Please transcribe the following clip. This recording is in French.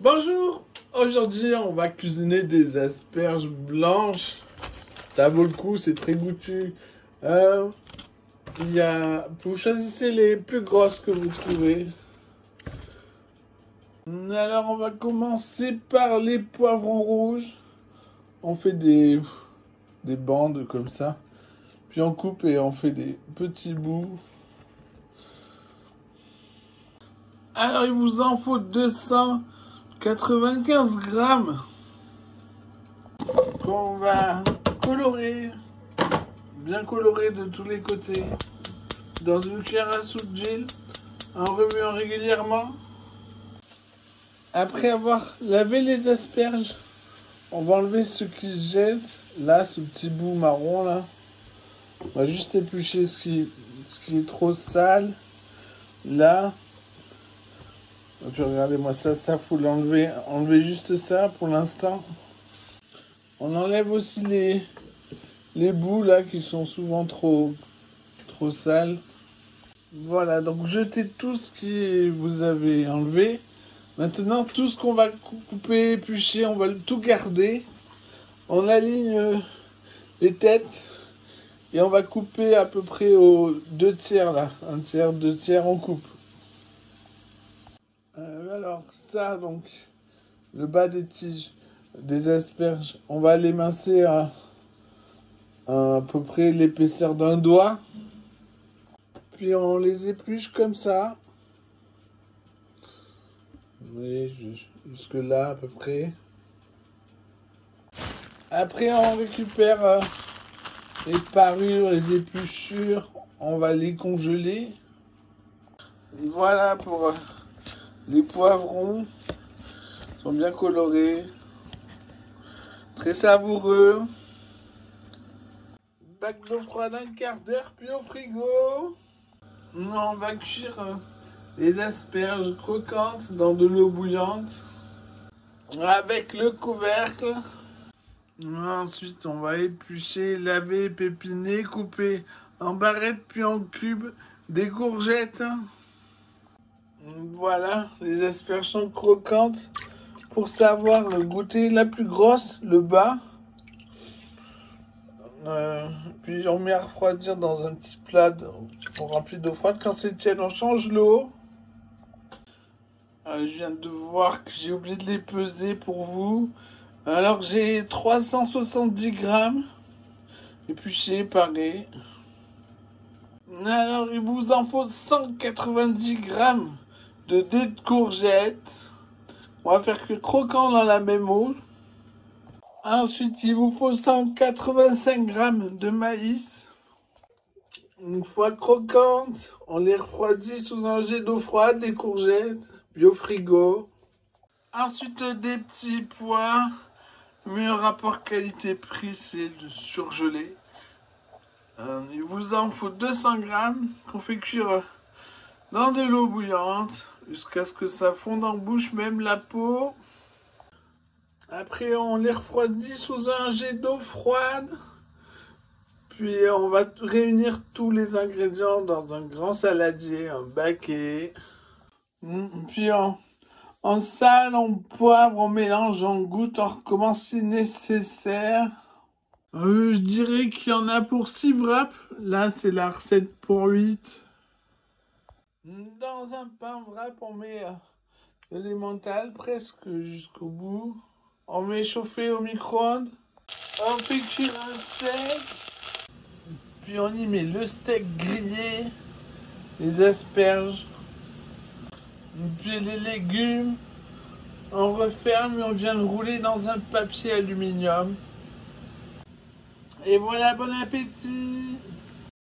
Bonjour, aujourd'hui on va cuisiner des asperges blanches. Ça vaut le coup, c'est très goûtu. Vous choisissez les plus grosses que vous trouvez. Alors on va commencer par les poivrons rouges. On fait des bandes comme ça. Puis on coupe et on fait des petits bouts. Alors il vous en faut 295 grammes qu'on va colorer, bien colorer de tous les côtés, dans une cuillère à soupe d'huile, en remuant régulièrement. Après avoir lavé les asperges, on va enlever ce qui se jette, là, ce petit bout marron là. On va juste éplucher ce qui est trop sale, là. Et puis regardez-moi ça faut l'enlever. Enlever juste ça pour l'instant. On enlève aussi les bouts là qui sont souvent trop sales. Voilà, donc jetez tout ce que vous avez enlevé. Maintenant, tout ce qu'on va couper, éplucher, on va tout garder. On aligne les têtes et on va couper à peu près aux 2 tiers là. 1 tiers, 2 tiers, on coupe. Alors ça, donc, le bas des tiges, des asperges, on va l'émincer à peu près l'épaisseur d'un doigt. Puis on les épluche comme ça. Oui, jusque là à peu près. Après on récupère les parures, les épluchures, on va les congeler. Voilà pour les poivrons. Ils sont bien colorés. Très savoureux. Bac d'eau froide 1/4 d'heure, puis au frigo. On va cuire les asperges croquantes dans de l'eau bouillante avec le couvercle. Ensuite, on va éplucher, laver, pépiner, couper en barrettes puis en cubes des courgettes. Voilà, les asperges sont croquantes. Pour savoir le goûter, la plus grosse, le bas. Puis on met à refroidir dans un petit plat rempli d'eau froide. Quand c'est tiède, on change l'eau. Je viens de voir que j'ai oublié de les peser pour vous. Alors j'ai 370 grammes. Épluchés, pareil. Alors il vous en faut 190 grammes de dés de courgettes. On va faire cuire croquant dans la même eau. Ensuite, il vous faut 185 grammes de maïs. Une fois croquantes, on les refroidit sous un jet d'eau froide, les courgettes, puis au frigo. Ensuite, des petits pois. Meilleur rapport qualité-prix, c'est de surgelé. Il vous en faut 200 grammes qu'on fait cuire dans de l'eau bouillante jusqu'à ce que ça fonde en bouche, même la peau. Après, on les refroidit sous un jet d'eau froide. Puis, on va réunir tous les ingrédients dans un grand saladier, un baquet. Puis, on sale, on poivre, on mélange, on goûte, on recommence si nécessaire. Je dirais qu'il y en a pour 6 wraps. Là, c'est la recette pour 8. Dans un pain wrap, on met de l'emmental presque jusqu'au bout. On met chauffer au micro-ondes. On fait cuire un steak. Puis on y met le steak grillé, les asperges, puis les légumes. On referme et on vient le rouler dans un papier aluminium. Et voilà, bon appétit!